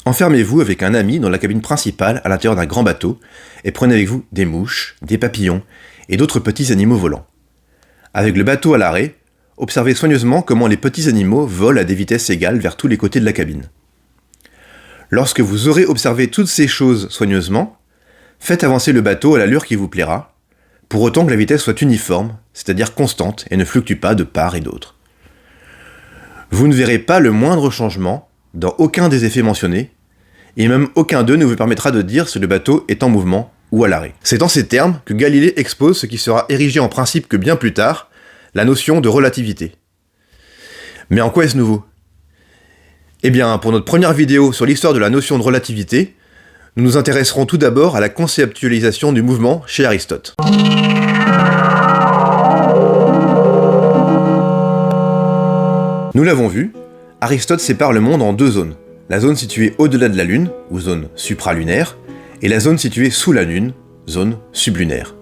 Enfermez-vous avec un ami dans la cabine principale à l'intérieur d'un grand bateau et prenez avec vous des mouches, des papillons et d'autres petits animaux volants. Avec le bateau à l'arrêt, observez soigneusement comment les petits animaux volent à des vitesses égales vers tous les côtés de la cabine. Lorsque vous aurez observé toutes ces choses soigneusement, faites avancer le bateau à l'allure qui vous plaira, pour autant que la vitesse soit uniforme, c'est-à-dire constante et ne fluctue pas de part et d'autre. Vous ne verrez pas le moindre changement dans aucun des effets mentionnés, et même aucun d'eux ne vous permettra de dire si le bateau est en mouvement ou à l'arrêt. C'est en ces termes que Galilée expose ce qui sera érigé en principe que bien plus tard, la notion de relativité. Mais en quoi est-ce nouveau ? Eh bien, pour notre première vidéo sur l'histoire de la notion de relativité, nous nous intéresserons tout d'abord à la conceptualisation du mouvement chez Aristote. Nous l'avons vu, Aristote sépare le monde en deux zones. La zone située au-delà de la Lune, ou zone supralunaire, et la zone située sous la Lune, zone sublunaire.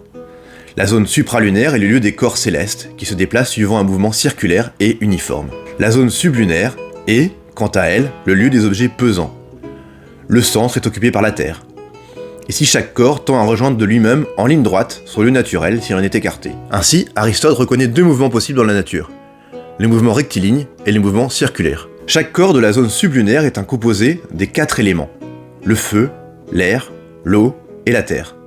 La zone supralunaire est le lieu des corps célestes, qui se déplacent suivant un mouvement circulaire et uniforme. La zone sublunaire est, quant à elle, le lieu des objets pesants. Le centre est occupé par la Terre. Ici, chaque corps tend à rejoindre de lui-même en ligne droite son lieu naturel s'il en est écarté. Ainsi, Aristote reconnaît deux mouvements possibles dans la nature. Les mouvements rectilignes et les mouvements circulaires. Chaque corps de la zone sublunaire est un composé des 4 éléments. Le feu, l'air, l'eau et la terre.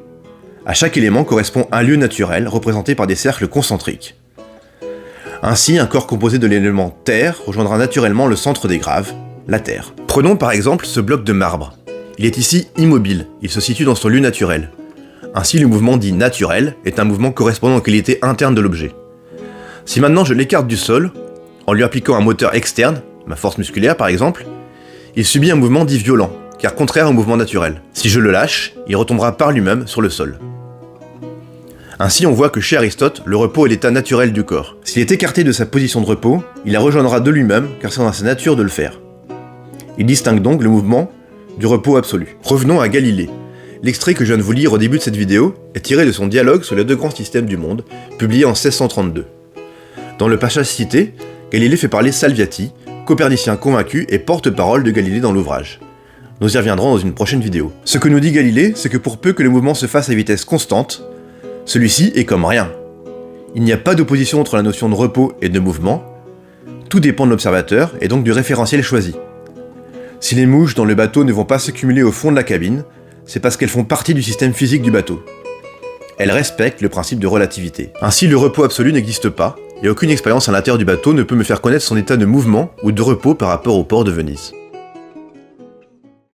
À chaque élément correspond un lieu naturel représenté par des cercles concentriques. Ainsi, un corps composé de l'élément terre rejoindra naturellement le centre des graves, la terre. Prenons par exemple ce bloc de marbre. Il est ici immobile, il se situe dans son lieu naturel. Ainsi, le mouvement dit naturel est un mouvement correspondant aux qualités internes de l'objet. Si maintenant je l'écarte du sol, en lui appliquant un moteur externe, ma force musculaire par exemple, il subit un mouvement dit violent, car contraire au mouvement naturel. Si je le lâche, il retombera par lui-même sur le sol. Ainsi on voit que chez Aristote, le repos est l'état naturel du corps. S'il est écarté de sa position de repos, il la rejoindra de lui-même, car c'est dans sa nature de le faire. Il distingue donc le mouvement du repos absolu. Revenons à Galilée. L'extrait que je viens de vous lire au début de cette vidéo est tiré de son dialogue sur les deux grands systèmes du monde, publié en 1632. Dans le passage cité, Galilée fait parler Salviati, copernicien convaincu et porte-parole de Galilée dans l'ouvrage. Nous y reviendrons dans une prochaine vidéo. Ce que nous dit Galilée, c'est que pour peu que le mouvement se fasse à vitesse constante, celui-ci est comme rien. Il n'y a pas d'opposition entre la notion de repos et de mouvement, tout dépend de l'observateur et donc du référentiel choisi. Si les mouches dans le bateau ne vont pas s'accumuler au fond de la cabine, c'est parce qu'elles font partie du système physique du bateau. Elles respectent le principe de relativité. Ainsi, le repos absolu n'existe pas, et aucune expérience à l'intérieur du bateau ne peut me faire connaître son état de mouvement ou de repos par rapport au port de Venise.